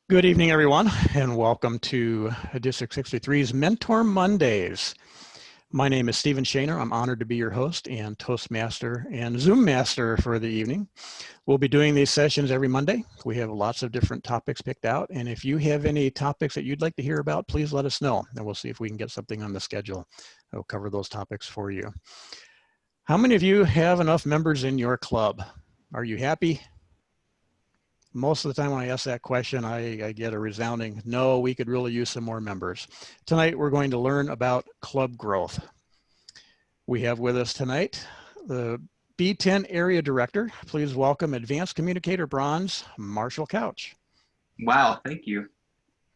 Good evening, everyone, and welcome to District 63's Mentor Mondays. My name is Stephen Shaner. I'm honored to be your host and Toastmaster and Zoom Master for the evening. We'll be doing these sessions every Monday. We have lots of different topics picked out, and if you have any topics that you'd like to hear about, please let us know, and we'll see if we can get something on the schedule. I'll cover those topics for you. How many of you have enough members in your club? Are you happy? Most of the time when I ask that question, I get a resounding, no, we could really use some more members. Tonight, we're going to learn about club growth. We have with us tonight the B10 Area Director. Please welcome Advanced Communicator Bronze, Marshall Couch. Wow, thank you.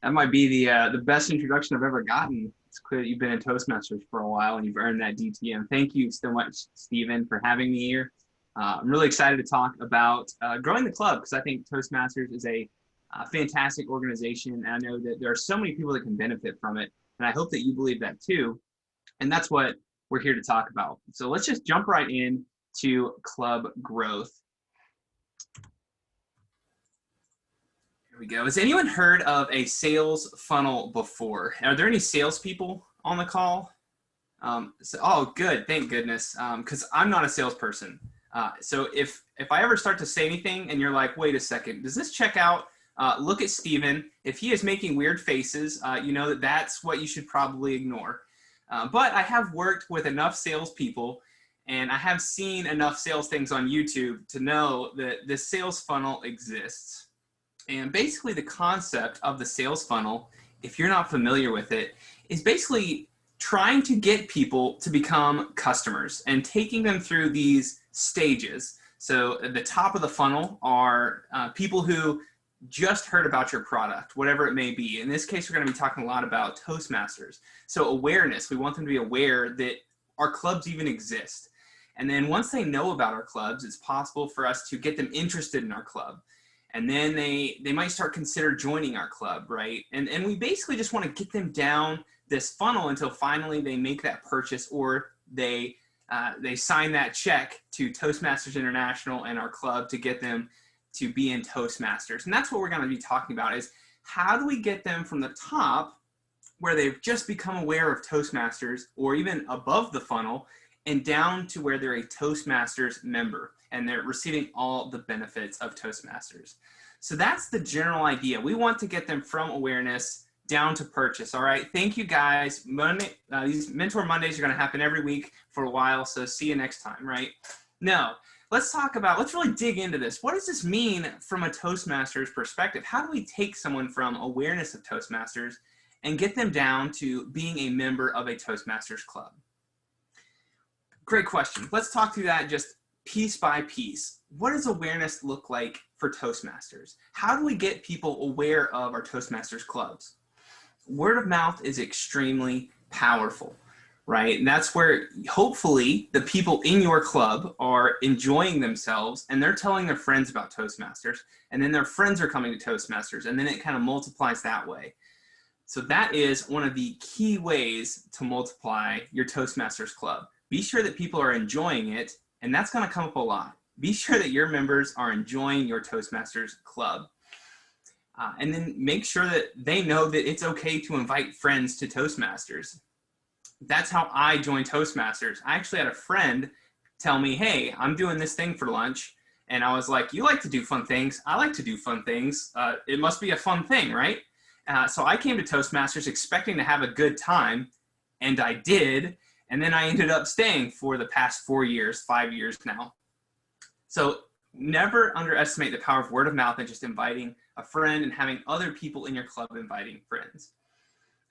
That might be the best introduction I've ever gotten. It's clear that you've been in Toastmasters for a while and you've earned that DTM. Thank you so much, Stephen, for having me here. I'm really excited to talk about growing the club because I think Toastmasters is a fantastic organization. And I know that there are so many people that can benefit from it. And I hope that you believe that too. And that's what we're here to talk about. So let's just jump right in to club growth. Here we go. Has anyone heard of a sales funnel before? Are there any salespeople on the call? Oh, good. Thank goodness. Because I'm not a salesperson. So if I ever start to say anything and you're like, wait a second, does this check out? Look at Steven. If he is making weird faces, you know that that's what you should probably ignore. But I have worked with enough salespeople and I have seen enough sales things on YouTube to know that this sales funnel exists. And basically the concept of the sales funnel, if you're not familiar with it, is basically trying to get people to become customers and taking them through these stages. So at the top of the funnel are people who just heard about your product, whatever it may be. In this case, we're going to be talking a lot about Toastmasters. So awareness, we want them to be aware that our clubs even exist. And then once they know about our clubs, it's possible for us to get them interested in our club. And then they might start consider joining our club, right? And we basically just want to get them down this funnel until finally they make that purchase or they sign that check to Toastmasters International and our club to get them to be in Toastmasters. And that's what we're going to be talking about is how do we get them from the top where they've just become aware of Toastmasters or even above the funnel and down to where they're a Toastmasters member and they're receiving all the benefits of Toastmasters. So that's the general idea. We want to get them from awareness down to purchase. All right. Thank you guys. These Mentor Mondays are going to happen every week for a while. So see you next time, right? Now, let's really dig into this. What does this mean from a Toastmasters perspective? How do we take someone from awareness of Toastmasters and get them down to being a member of a Toastmasters club? Great question. Let's talk through that just piece by piece. What does awareness look like for Toastmasters? How do we get people aware of our Toastmasters clubs? Word of mouth is extremely powerful, right? And that's where hopefully the people in your club are enjoying themselves and they're telling their friends about Toastmasters, and then their friends are coming to Toastmasters, and then it kind of multiplies that way. So that is one of the key ways to multiply your Toastmasters club. Be sure that people are enjoying it, and that's going to come up a lot. Be sure that your members are enjoying your Toastmasters club. And then make sure that they know that it's okay to invite friends to Toastmasters. That's how I joined Toastmasters. I actually had a friend tell me, hey, I'm doing this thing for lunch. And I was like, you like to do fun things. I like to do fun things. It must be a fun thing, right? So I came to Toastmasters expecting to have a good time, and I did. And then I ended up staying for the past 4 years, 5 years now. So never underestimate the power of word of mouth and just inviting a friend and having other people in your club inviting friends.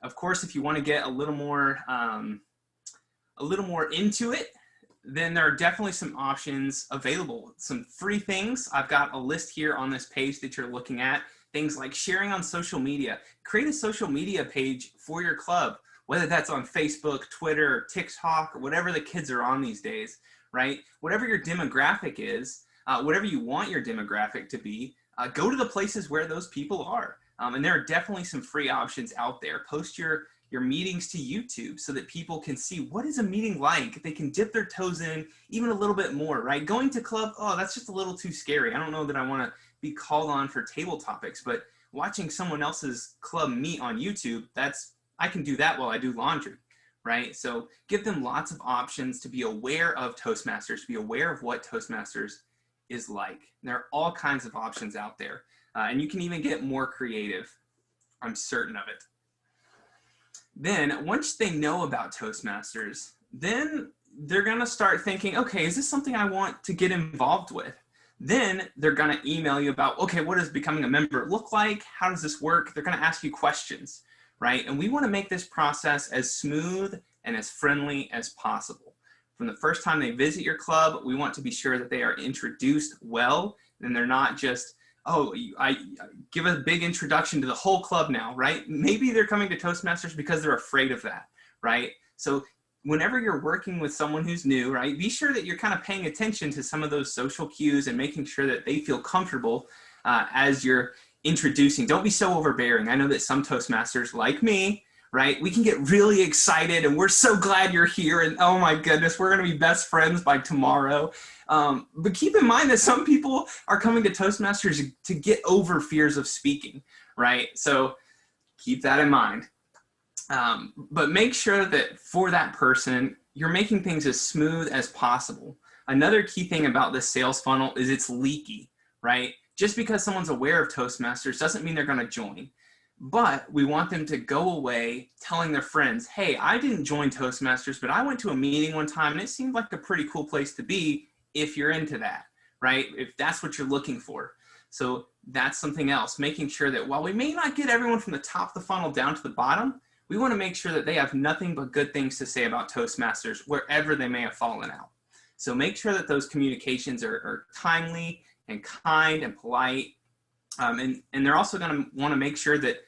Of course, if you want to get a little more into it, then there are definitely some options available. Some free things. I've got a list here on this page that you're looking at. Things like sharing on social media. Create a social media page for your club, whether that's on Facebook, Twitter, or TikTok, or whatever the kids are on these days, right? Whatever your demographic is, whatever you want your demographic to be, go to the places where those people are. And there are definitely some free options out there. Post your meetings to YouTube so that people can see what is a meeting like. They can dip their toes in even a little bit more, right? Going to club, oh, that's just a little too scary. I don't know that I want to be called on for table topics, but watching someone else's club meet on YouTube, I can do that while I do laundry, right? So give them lots of options to be aware of Toastmasters, to be aware of what Toastmasters is like. There are all kinds of options out there, and you can even get more creative. I'm certain of it. Then once they know about Toastmasters, then they're going to start thinking, okay, is this something I want to get involved with? Then they're going to email you about, okay, what does becoming a member look like? How does this work? They're going to ask you questions, right? And we want to make this process as smooth and as friendly as possible. From the first time they visit your club, we want to be sure that they are introduced well, and they're not just, oh, I give a big introduction to the whole club now, right? Maybe they're coming to Toastmasters because they're afraid of that, right? So whenever you're working with someone who's new, right, be sure that you're kind of paying attention to some of those social cues and making sure that they feel comfortable as you're introducing. Don't be so overbearing. I know that some Toastmasters, like me, right, we can get really excited and we're so glad you're here and oh my goodness, we're going to be best friends by tomorrow. But keep in mind that some people are coming to Toastmasters to get over fears of speaking, right? So keep that in mind. But make sure that for that person, you're making things as smooth as possible. Another key thing about this sales funnel is it's leaky, right? Just because someone's aware of Toastmasters doesn't mean they're going to join. But we want them to go away telling their friends, hey, I didn't join Toastmasters, but I went to a meeting one time and it seemed like a pretty cool place to be if you're into that, right? If that's what you're looking for. So that's something else, making sure that while we may not get everyone from the top of the funnel down to the bottom, we want to make sure that they have nothing but good things to say about Toastmasters wherever they may have fallen out. So make sure that those communications are timely and kind and polite. And they're also going to want to make sure that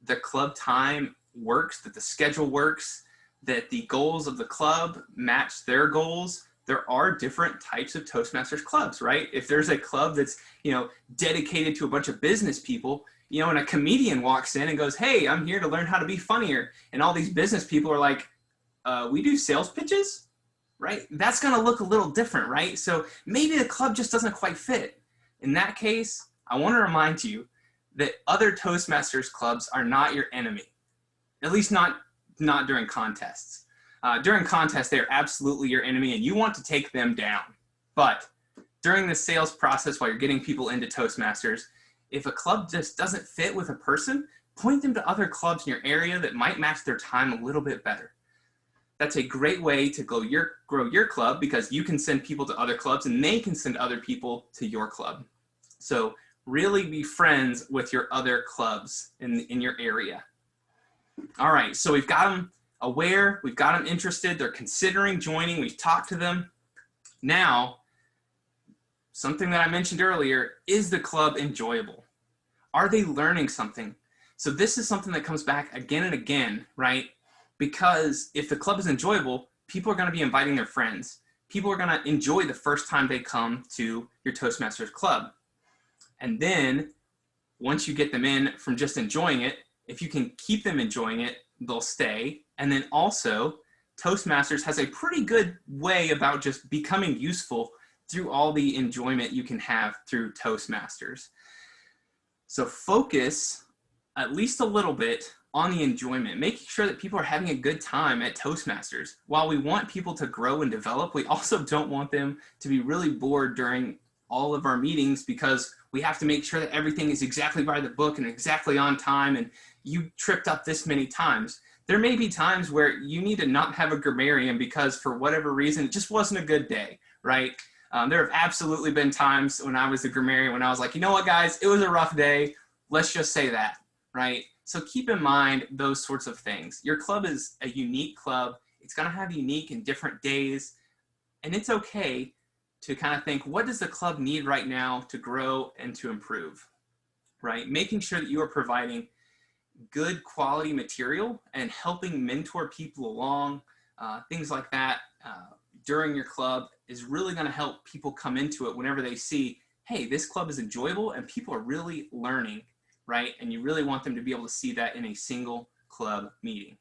the club time works, that the schedule works, that the goals of the club match their goals. There are different types of Toastmasters clubs, right? If there's a club that's, dedicated to a bunch of business people, and a comedian walks in and goes, hey, I'm here to learn how to be funnier. And all these business people are like, we do sales pitches, right? That's going to look a little different, right? So maybe the club just doesn't quite fit. In that case, I want to remind you that other Toastmasters clubs are not your enemy, at least not during contests. During contests, they are absolutely your enemy and you want to take them down. But during the sales process while you're getting people into Toastmasters, if a club just doesn't fit with a person, point them to other clubs in your area that might match their time a little bit better. That's a great way to grow your club because you can send people to other clubs and they can send other people to your club. So really be friends with your other clubs in your area. All right, so we've got them aware, we've got them interested, they're considering joining, we've talked to them. Now, something that I mentioned earlier, is the club enjoyable? Are they learning something? So this is something that comes back again and again, right? Because if the club is enjoyable, people are going to be inviting their friends. People are going to enjoy the first time they come to your Toastmasters club. And then once you get them in from just enjoying it, if you can keep them enjoying it, they'll stay. And then also, Toastmasters has a pretty good way about just becoming useful through all the enjoyment you can have through Toastmasters. So focus at least a little bit on the enjoyment, making sure that people are having a good time at Toastmasters. While we want people to grow and develop, we also don't want them to be really bored during all of our meetings because we have to make sure that everything is exactly by the book and exactly on time and you tripped up this many times. There may be times where you need to not have a grammarian because for whatever reason, it just wasn't a good day, right? There have absolutely been times when I was the grammarian when I was like, you know what, guys, it was a rough day. Let's just say that, right? So keep in mind those sorts of things. Your club is a unique club. It's going to have unique and different days. And it's okay to kind of think, what does the club need right now to grow and to improve, right? Making sure that you are providing good quality material and helping mentor people along, things like that during your club is really going to help people come into it whenever they see, hey, this club is enjoyable and people are really learning, right? And you really want them to be able to see that in a single club meeting.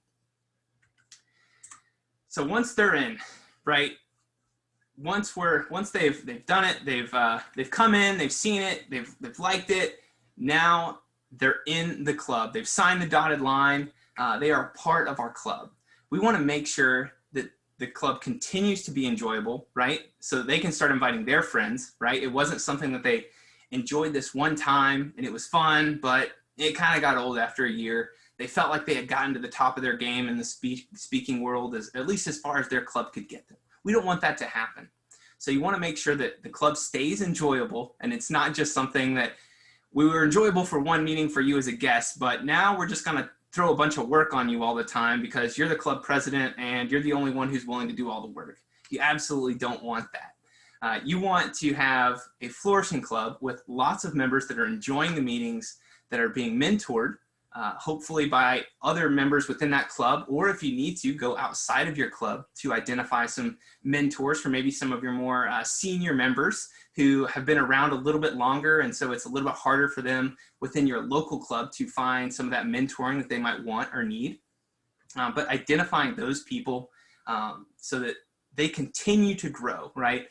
So once they're in, right? Once they've done it, they've come in, they've seen it, they've liked it. Now they're in the club. They've signed the dotted line. They are part of our club. We want to make sure that the club continues to be enjoyable, right? So they can start inviting their friends, right? It wasn't something that they enjoyed this one time and it was fun, but it kind of got old after a year. They felt like they had gotten to the top of their game in the speaking world, at least as far as their club could get them. We don't want that to happen. So you want to make sure that the club stays enjoyable, and it's not just something that we were enjoyable for one meeting for you as a guest, but now we're just going to throw a bunch of work on you all the time because you're the club president and you're the only one who's willing to do all the work. You absolutely don't want that. You want to have a flourishing club with lots of members that are enjoying the meetings, that are being mentored, hopefully by other members within that club, or if you need to, go outside of your club to identify some mentors for maybe some of your more senior members who have been around a little bit longer, and so it's a little bit harder for them within your local club to find some of that mentoring that they might want or need. But identifying those people so that they continue to grow, right?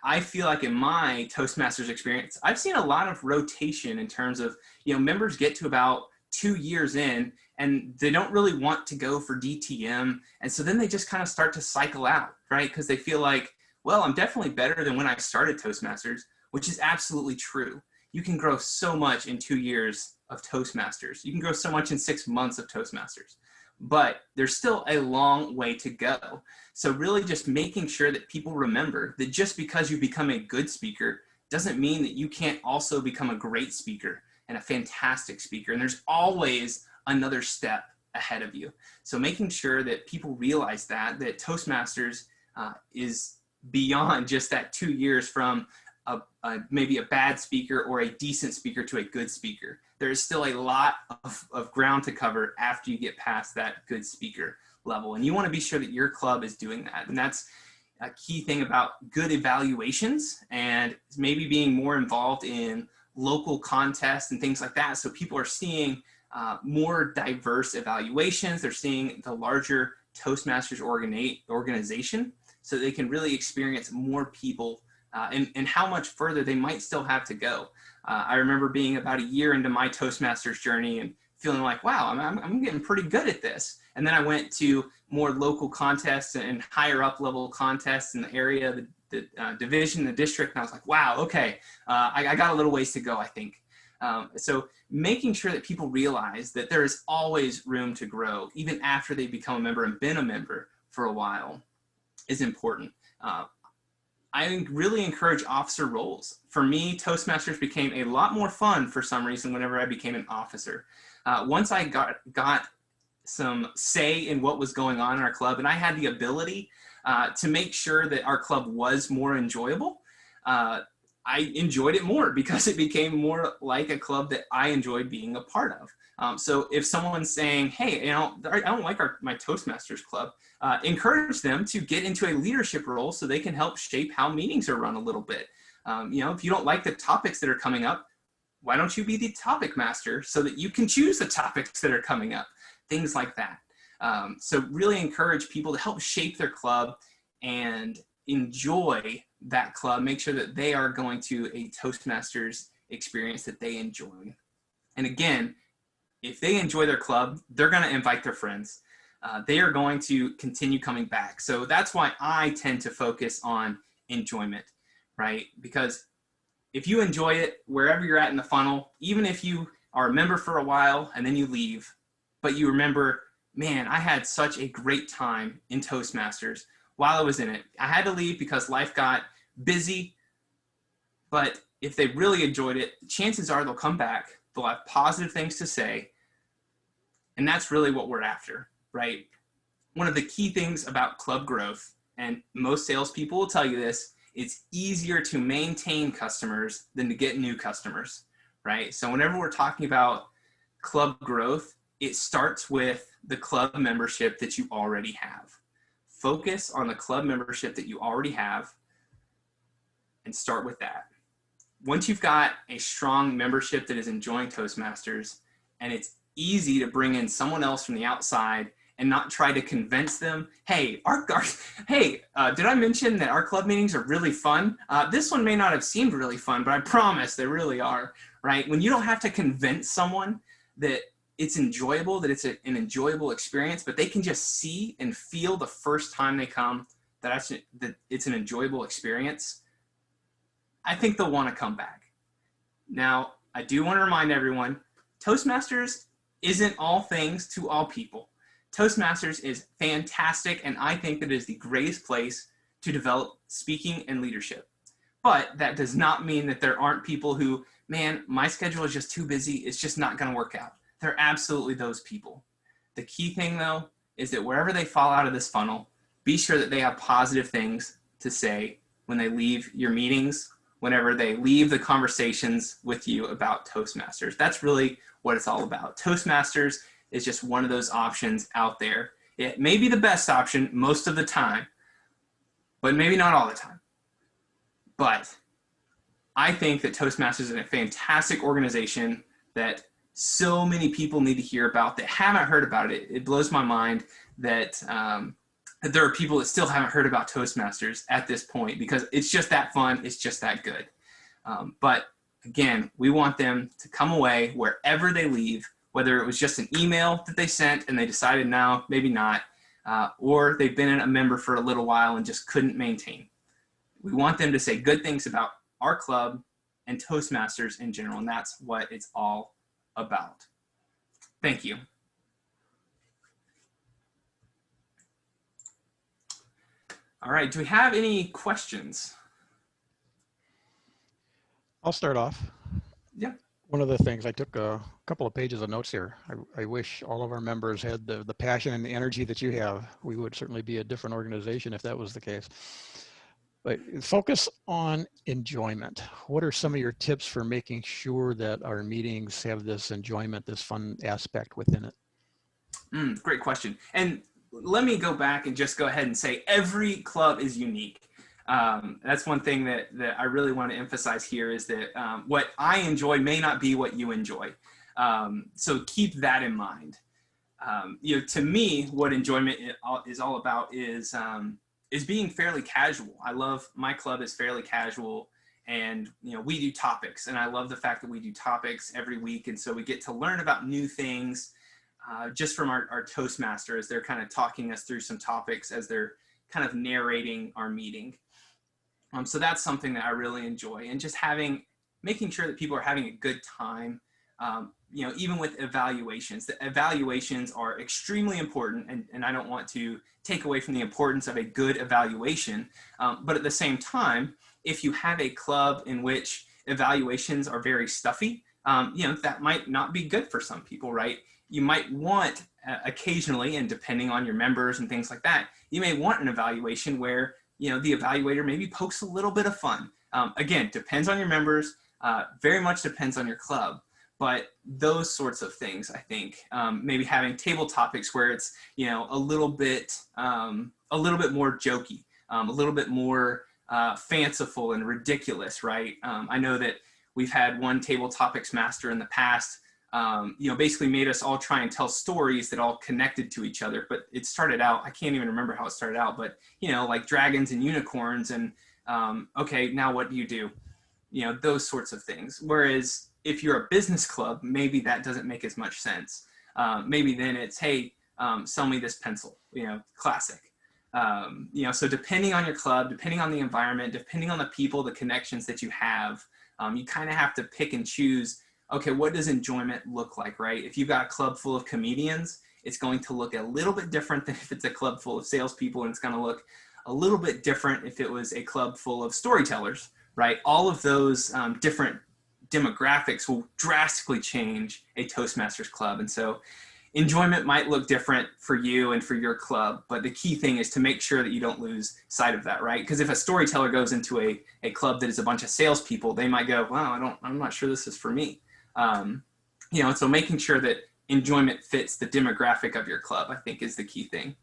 I feel like in my Toastmasters experience, I've seen a lot of rotation in terms of, members get to about 2 years in and they don't really want to go for DTM. And so then they just kind of start to cycle out, right? Because they feel like, well, I'm definitely better than when I started Toastmasters, which is absolutely true. You can grow so much in 2 years of Toastmasters. You can grow so much in 6 months of Toastmasters. But there's still a long way to go. So really just making sure that people remember that just because you become a good speaker doesn't mean that you can't also become a great speaker and a fantastic speaker. And there's always another step ahead of you. So making sure that people realize that Toastmasters is beyond just that 2 years from maybe a bad speaker or a decent speaker to a good speaker. There's still a lot of ground to cover after you get past that good speaker level. And you want to be sure that your club is doing that. And that's a key thing about good evaluations and maybe being more involved in local contests and things like that. So people are seeing more diverse evaluations. They're seeing the larger Toastmasters organization so they can really experience more people and how much further they might still have to go. I remember being about a year into my Toastmasters journey and feeling like, wow, I'm getting pretty good at this. And then I went to more local contests and higher up level contests in the area, the division, the district. And I was like, wow, okay, I got a little ways to go, I think. So making sure that people realize that there is always room to grow, even after they become a member and been a member for a while, is important. I really encourage officer roles. For me, Toastmasters became a lot more fun for some reason whenever I became an officer. Once I got some say in what was going on in our club, and I had the ability to make sure that our club was more enjoyable, I enjoyed it more because it became more like a club that I enjoyed being a part of. So if someone's saying, hey, I don't like my Toastmasters club, encourage them to get into a leadership role so they can help shape how meetings are run a little bit. If you don't like the topics that are coming up, why don't you be the topic master so that you can choose the topics that are coming up, things like that. So really encourage people to help shape their club and enjoy that club. Make sure that they are going to a Toastmasters experience that they enjoy. And again, if they enjoy their club, they're going to invite their friends. They are going to continue coming back. So that's why I tend to focus on enjoyment, right? Because if you enjoy it wherever you're at in the funnel, even if you are a member for a while and then you leave, but you remember, man, I had such a great time in Toastmasters while I was in it. I had to leave because life got busy, but if they really enjoyed it, chances are they'll come back. They'll have positive things to say. And that's really what we're after, right? One of the key things about club growth, and most salespeople will tell you this, it's easier to maintain customers than to get new customers, right? So whenever we're talking about club growth, it starts with the club membership that you already have. Focus on the club membership that you already have and start with that. Once you've got a strong membership that is enjoying Toastmasters, and it's easy to bring in someone else from the outside and not try to convince them, hey, did I mention that our club meetings are really fun? This one may not have seemed really fun, but I promise they really are, right? When you don't have to convince someone that it's enjoyable, that it's an enjoyable experience, but they can just see and feel the first time they come that it's an enjoyable experience, I think they'll want to come back. Now, I do want to remind everyone, Toastmasters isn't all things to all people. Toastmasters is fantastic, and I think that it is the greatest place to develop speaking and leadership. But that does not mean that there aren't people who, man, my schedule is just too busy, it's just not going to work out. There are absolutely those people. The key thing, though, is that wherever they fall out of this funnel, be sure that they have positive things to say when they leave your meetings, whenever they leave the conversations with you about Toastmasters. That's really what it's all about. Toastmasters is just one of those options out there. It may be the best option most of the time, but maybe not all the time. But I think that Toastmasters is a fantastic organization that so many people need to hear about that haven't heard about it. It blows my mind that, that there are people that still haven't heard about Toastmasters at this point, because it's just that fun. It's just that good. But again, we want them to come away wherever they leave, whether it was just an email that they sent and they decided no, maybe not, or they've been a member for a little while and just couldn't maintain. We want them to say good things about our club and Toastmasters in general, and that's what it's all about. Thank you. All right, do we have any questions? I'll start off. Yeah. One of the things, I took a couple of pages of notes here. I wish all of our members had the passion and the energy that you have. We would certainly be a different organization if that was the case. But focus on enjoyment. What are some of your tips for making sure that our meetings have this enjoyment, this fun aspect within it? Great question. And let me go back and just go ahead and say every club is unique. That's one thing that I really want to emphasize here, is that what I enjoy may not be what you enjoy. So keep that in mind. To me, what enjoyment is all about is being fairly casual. I love my club is fairly casual, and we do topics, and I love the fact that we do topics every week, and so we get to learn about new things just from our Toastmasters. They're kind of talking us through some topics as they're kind of narrating our meeting. So that's something that I really enjoy, and just making sure that people are having a good time. Even with evaluations, the evaluations are extremely important, and I don't want to take away from the importance of a good evaluation. But at the same time, if you have a club in which evaluations are very stuffy, that might not be good for some people, right? You might want occasionally, and depending on your members and things like that, you may want an evaluation where, the evaluator maybe pokes a little bit of fun. Again, depends on your members, very much depends on your club. But those sorts of things, I think, maybe having table topics where it's, a little bit more jokey, a little bit more fanciful and ridiculous, right? I know that we've had one table topics master in the past, basically made us all try and tell stories that all connected to each other. But it started out, I can't even remember how it started out, but, like dragons and unicorns and, okay, now what do you do? Those sorts of things. Whereas if you're a business club, maybe that doesn't make as much sense. Maybe then it's, hey, sell me this pencil, classic. So depending on your club, depending on the environment, depending on the people, the connections that you have, you kind of have to pick and choose, okay, what does enjoyment look like, right? If you've got a club full of comedians, it's going to look a little bit different than if it's a club full of salespeople, and it's going to look a little bit different if it was a club full of storytellers, right? All of those different demographics will drastically change a Toastmasters club. And so enjoyment might look different for you and for your club, but the key thing is to make sure that you don't lose sight of that, right? Because if a storyteller goes into a club that is a bunch of salespeople, they might go, wow, I'm not sure this is for me. So making sure that enjoyment fits the demographic of your club, I think, is the key thing.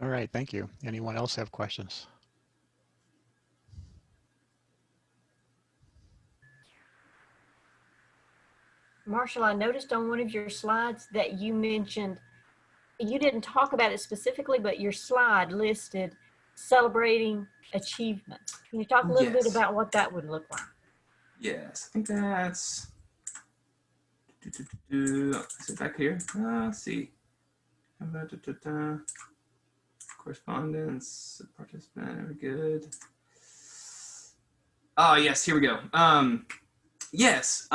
All right, thank you. Anyone else have questions? Marshall, I noticed on one of your slides that you mentioned, you didn't talk about it specifically, but your slide listed celebrating achievements. Can you talk a little bit Yes. about what that would look like? Yes. I think that's. Is it back here? Let's see. Correspondence, participant, very good. Oh, yes, here we go. Yes.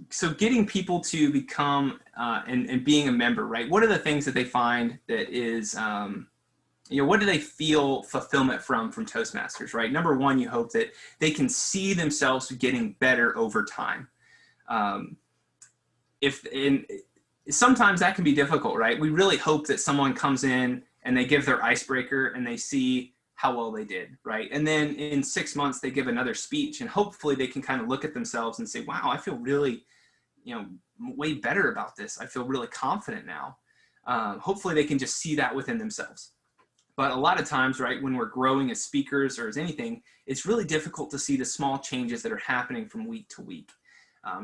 So getting people to become and being a member, right? What are the things that they find that is, what do they feel fulfillment from Toastmasters, right? Number one, you hope that they can see themselves getting better over time. Sometimes that can be difficult, right? We really hope that someone comes in and they give their icebreaker and they see how well they did, right? And then in 6 months, they give another speech and hopefully they can kind of look at themselves and say, wow, I feel really, way better about this. I feel really confident now. Hopefully they can just see that within themselves. But a lot of times, right, when we're growing as speakers or as anything, it's really difficult to see the small changes that are happening from week to week.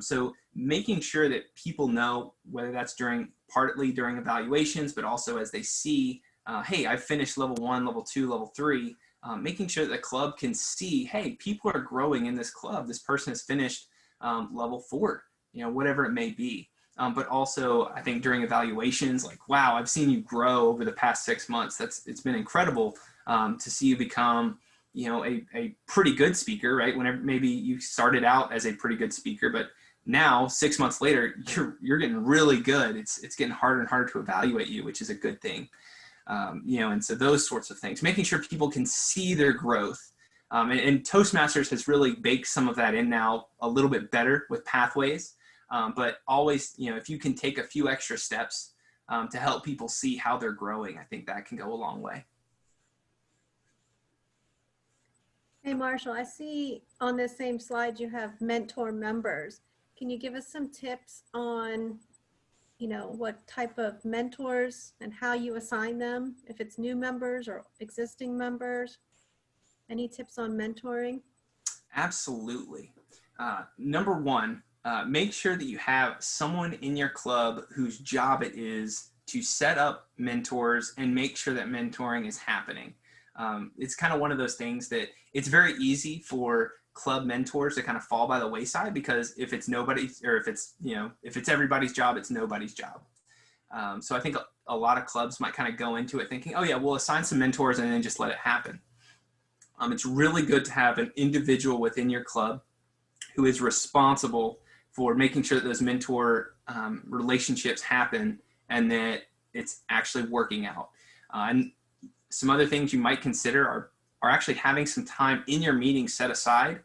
So making sure that people know, whether that's partly during evaluations, but also as they see, hey, I've finished level 1, level 2, level 3, making sure that the club can see, hey, people are growing in this club. This person has finished level 4, whatever it may be. But also, I think during evaluations, like, wow, I've seen you grow over the past 6 months. It's been incredible to see you become a pretty good speaker, right? Whenever maybe you started out as a pretty good speaker, but now 6 months later, you're getting really good. It's getting harder and harder to evaluate you, which is a good thing. And so those sorts of things, making sure people can see their growth. And Toastmasters has really baked some of that in now a little bit better with pathways. But always, if you can take a few extra steps to help people see how they're growing, I think that can go a long way. Hey, Marshall, I see on this same slide you have mentor members. Can you give us some tips on, what type of mentors and how you assign them, if it's new members or existing members? Any tips on mentoring? Absolutely. Number one, make sure that you have someone in your club whose job it is to set up mentors and make sure that mentoring is happening. It's kind of one of those things that it's very easy for club mentors to kind of fall by the wayside, because if it's nobody's, or if it's everybody's job, it's nobody's job. So I think a lot of clubs might kind of go into it thinking, oh yeah, we'll assign some mentors and then just let it happen. It's really good to have an individual within your club who is responsible for making sure that those mentor relationships happen and that it's actually working out. And some other things you might consider are actually having some time in your meeting set aside,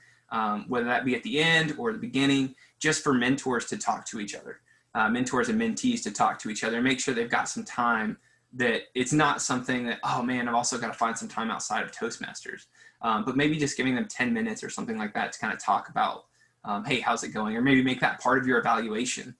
whether that be at the end or the beginning, just for mentors to talk to each other, mentors and mentees to talk to each other, and make sure they've got some time, that it's not something that, oh man, I've also got to find some time outside of Toastmasters. But maybe just giving them 10 minutes or something like that to kind of talk about, hey, how's it going? Or maybe make that part of your evaluation,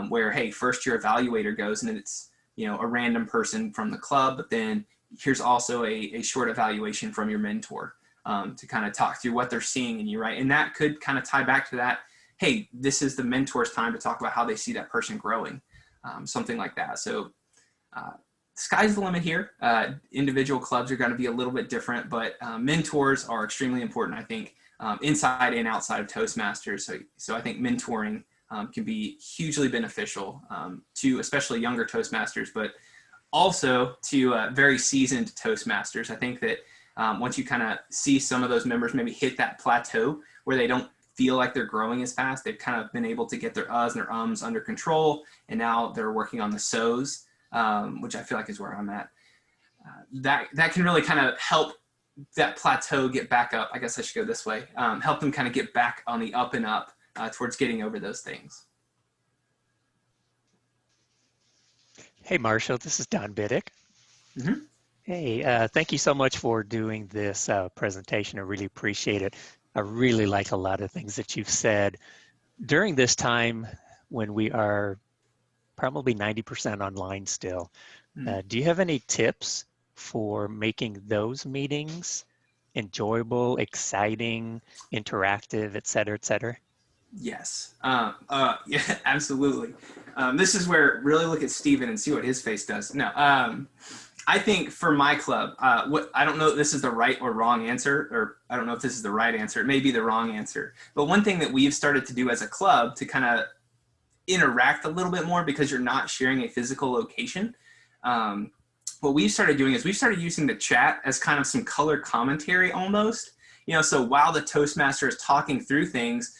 where, hey, first your evaluator goes and it's, a random person from the club, but then here's also a short evaluation from your mentor to kind of talk through what they're seeing in you, right? And that could kind of tie back to that, hey, this is the mentor's time to talk about how they see that person growing, something like that. So sky's the limit here. Individual clubs are going to be a little bit different, but mentors are extremely important, I think, inside and outside of Toastmasters. So I think mentoring can be hugely beneficial to especially younger Toastmasters, but also to very seasoned Toastmasters. I think that once you kind of see some of those members maybe hit that plateau where they don't feel like they're growing as fast, they've kind of been able to get their uhs and their ums under control, and now they're working on the so's, which I feel like is where I'm at. That can really kind of help that plateau get back up. I guess I should go this way. Help them kind of get back on the up and up towards getting over those things. Hey, Marshall, this is Don Biddick. Mm-hmm. Hey, thank you so much for doing this presentation. I really appreciate it. I really like a lot of things that you've said. During this time when we are probably 90% online still, do you have any tips for making those meetings enjoyable, exciting, interactive, et cetera, et cetera? Yes. Yeah, absolutely. This is where really look at Steven and see what his face does. No. I think for my club, what I don't know if this is the right or wrong answer, or I don't know if this is the right answer. It may be the wrong answer. But one thing that we've started to do as a club to kind of interact a little bit more, because you're not sharing a physical location, what we've started doing is we've started using the chat as kind of some color commentary almost. So while the Toastmaster is talking through things,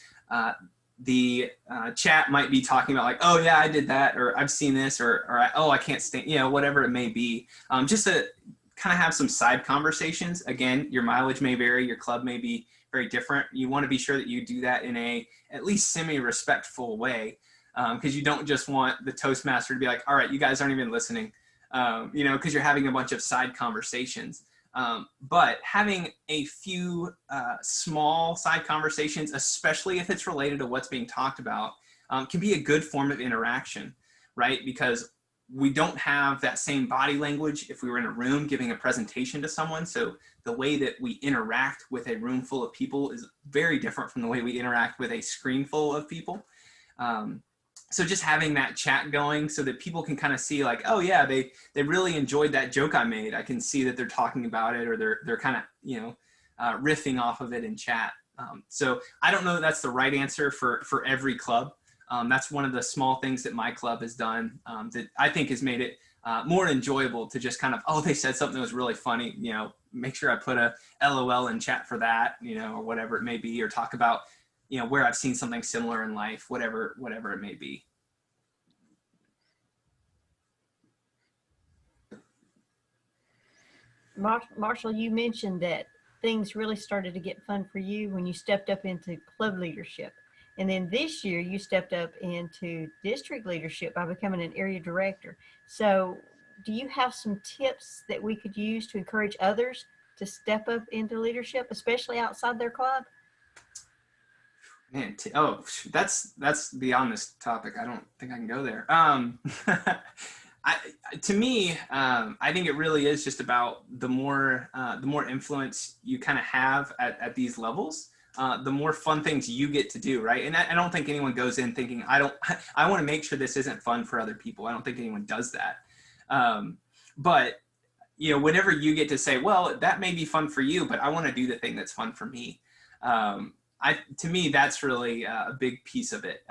the chat might be talking about like, oh yeah, I did that, or I've seen this, or oh, I can't stand, whatever it may be. Just to kind of have some side conversations. Again, your mileage may vary, your club may be very different. You want to be sure that you do that in a at least semi-respectful way, because you don't just want the Toastmaster to be like, all right, you guys aren't even listening, because you're having a bunch of side conversations. But having a few small side conversations, especially if it's related to what's being talked about, can be a good form of interaction, right? Because we don't have that same body language if we were in a room giving a presentation to someone. So the way that we interact with a room full of people is very different from the way we interact with a screen full of people. So just having that chat going so that people can kind of see like, oh yeah, they really enjoyed that joke I made. I can see that they're talking about it, or they're kind of, riffing off of it in chat. So I don't know that that's the right answer for every club. That's one of the small things that my club has done that I think has made it more enjoyable to just kind of, oh, they said something that was really funny, make sure I put a LOL in chat for that, or whatever it may be, or talk about, where I've seen something similar in life, whatever it may be. Marshall, you mentioned that things really started to get fun for you when you stepped up into club leadership. And then this year you stepped up into district leadership by becoming an area director. So do you have some tips that we could use to encourage others to step up into leadership, especially outside their club? Man, that's beyond this topic. I don't think I can go there. To me, I think it really is just about the more influence you kind of have at these levels, the more fun things you get to do, right? And I don't think anyone goes in thinking, I want to make sure this isn't fun for other people. I don't think anyone does that. But whenever you get to say, well, that may be fun for you, but I want to do the thing that's fun for me. To me, that's really a big piece of it,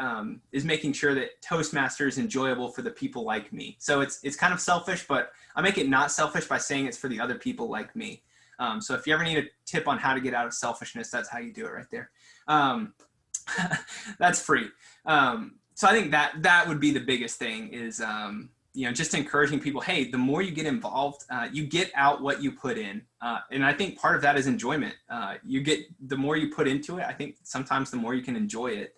is making sure that Toastmaster is enjoyable for the people like me. So it's kind of selfish, but I make it not selfish by saying it's for the other people like me. So if you ever need a tip on how to get out of selfishness, that's how you do it right there. That's free. So I think that would be the biggest thing is, just encouraging people, hey, the more you get involved, you get out what you put in. And I think part of that is enjoyment. The more you put into it, I think sometimes the more you can enjoy it,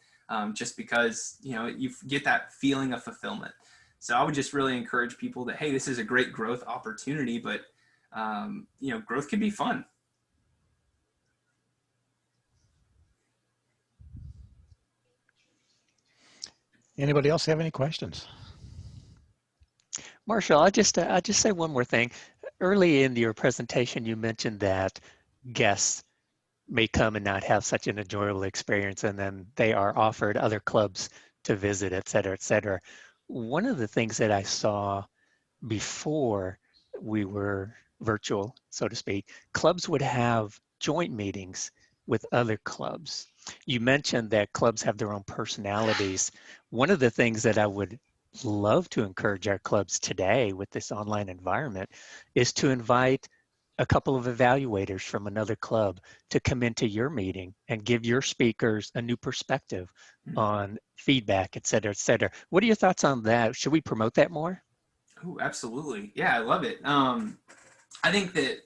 just because, you get that feeling of fulfillment. So I would just really encourage people that, hey, this is a great growth opportunity, but, growth can be fun. Anybody else have any questions? Marshall, I'll just say one more thing. Early in your presentation, you mentioned that guests may come and not have such an enjoyable experience, and then they are offered other clubs to visit, et cetera, et cetera. One of the things that I saw before we were virtual, so to speak, clubs would have joint meetings with other clubs. You mentioned that clubs have their own personalities. One of the things that I would love to encourage our clubs today with this online environment is to invite a couple of evaluators from another club to come into your meeting and give your speakers a new perspective on feedback, et cetera, et cetera. What are your thoughts on that? Should we promote that more? Oh, absolutely. Yeah, I love it. I think that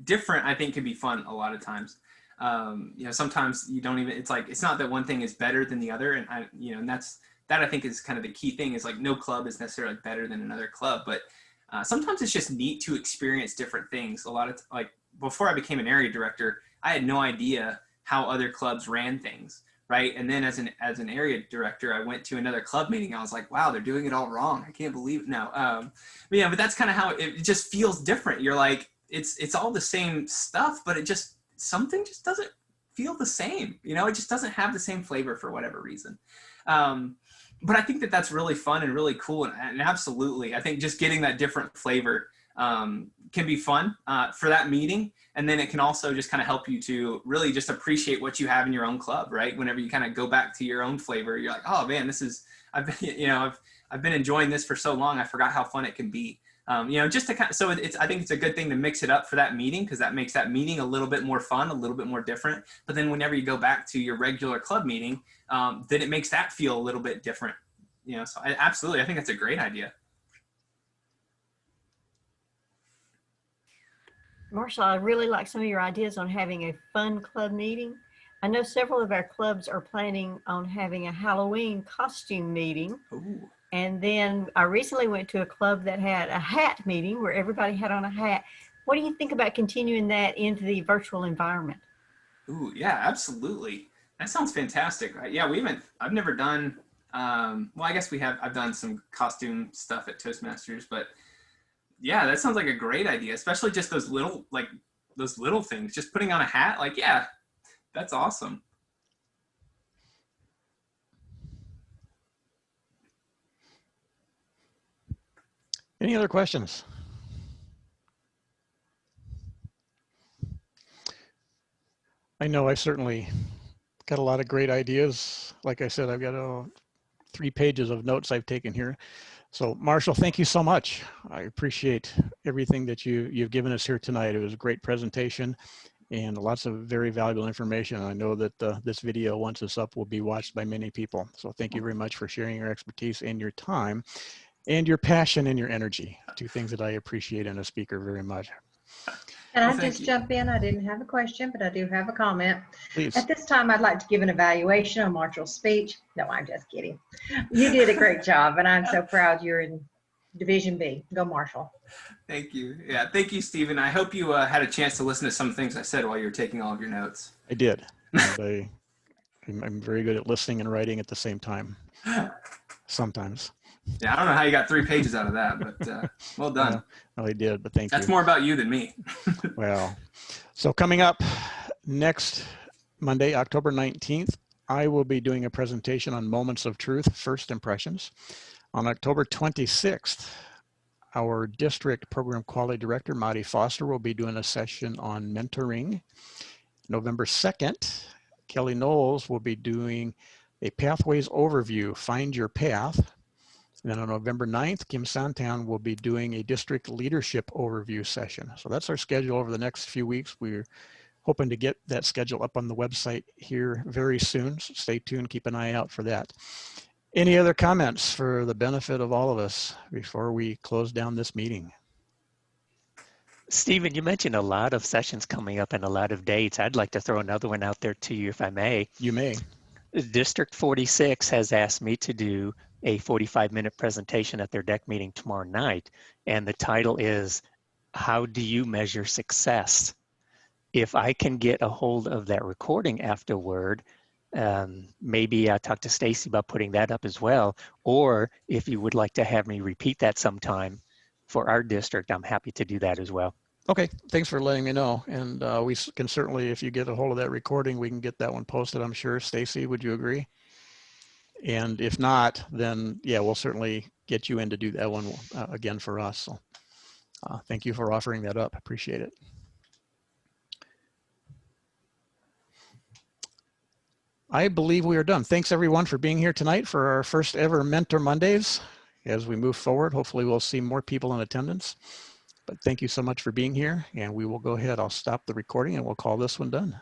different, I think, can be fun a lot of times. Sometimes you don't even, it's not that one thing is better than the other. And that I think is kind of the key thing, is like no club is necessarily better than another club, but sometimes it's just neat to experience different things. A lot of before I became an area director, I had no idea how other clubs ran things, right? And then as an area director, I went to another club meeting. I was like, wow, they're doing it all wrong. I can't believe it. No, but that's kind of how it just feels different. You're like, it's all the same stuff, but something just doesn't feel the same. You know, it just doesn't have the same flavor for whatever reason. But I think that that's really fun and really cool. And absolutely, I think just getting that different flavor can be fun for that meeting. And then it can also just kind of help you to really just appreciate what you have in your own club, right? Whenever you kind of go back to your own flavor, you're like, oh man, I've been enjoying this for so long. I forgot how fun it can be. Just to kind of, so I think it's a good thing to mix it up for that meeting, because that makes that meeting a little bit more fun, a little bit more different. But then whenever you go back to your regular club meeting, then it makes that feel a little bit different. So absolutely, I think that's a great idea. Marshall, I really like some of your ideas on having a fun club meeting. I know several of our clubs are planning on having a Halloween costume meeting. Ooh. And then I recently went to a club that had a hat meeting where everybody had on a hat. What do you think about continuing that into the virtual environment? Ooh, yeah, absolutely. That sounds fantastic. Yeah, I've never done, well, I guess I've done some costume stuff at Toastmasters, but yeah, that sounds like a great idea, especially just those little things, just putting on a hat. Like, yeah, that's awesome. Any other questions? I know I certainly got a lot of great ideas. Like I said, I've got 3 pages of notes I've taken here. So Marshall, thank you so much. I appreciate everything that you've given us here tonight. It was a great presentation and lots of very valuable information. I know that this video, once it's up, will be watched by many people. So thank you very much for sharing your expertise and your time and your passion and your energy, 2 things that I appreciate in a speaker very much. Can I Well, thank just you. jump in? I didn't have a question, but I do have a comment. Please. At this time, I'd like to give an evaluation on Marshall's speech. No, I'm just kidding. You did a great job, and I'm so proud you're in Division B. Go Marshall. Thank you. Yeah, thank you, Stephen. I hope you had a chance to listen to some things I said while you were taking all of your notes. I did. And I'm very good at listening and writing at the same time, sometimes. Yeah, I don't know how you got 3 pages out of that, but well done. Well, I did, but thank you. That's more about you than me. Well, so coming up next Monday, October 19th, I will be doing a presentation on moments of truth, first impressions. On October 26th, our district program quality director, Marty Foster, will be doing a session on mentoring. November 2nd, Kelly Knowles will be doing a pathways overview, find your path. And then on November 9th, Kim Santan will be doing a district leadership overview session. So that's our schedule over the next few weeks. We're hoping to get that schedule up on the website here very soon. So stay tuned, keep an eye out for that. Any other comments for the benefit of all of us before we close down this meeting? Stephen, you mentioned a lot of sessions coming up and a lot of dates. I'd like to throw another one out there to you, if I may. You may. District 46 has asked me to do a 45-minute presentation at their deck meeting tomorrow night. And the title is, How Do You Measure Success? If I can get a hold of that recording afterward, maybe I'll talk to Stacy about putting that up as well. Or if you would like to have me repeat that sometime for our district, I'm happy to do that as well. Okay, thanks for letting me know. And we can certainly, if you get a hold of that recording, we can get that one posted, I'm sure. Stacy, would you agree? And if not, then yeah, we'll certainly get you in to do that one again for us. So thank you for offering that up. Appreciate it. I believe we are done. Thanks everyone for being here tonight for our first ever Mentor Mondays. As we move forward, hopefully we'll see more people in attendance. But thank you so much for being here, and we will go ahead. I'll stop the recording and we'll call this one done.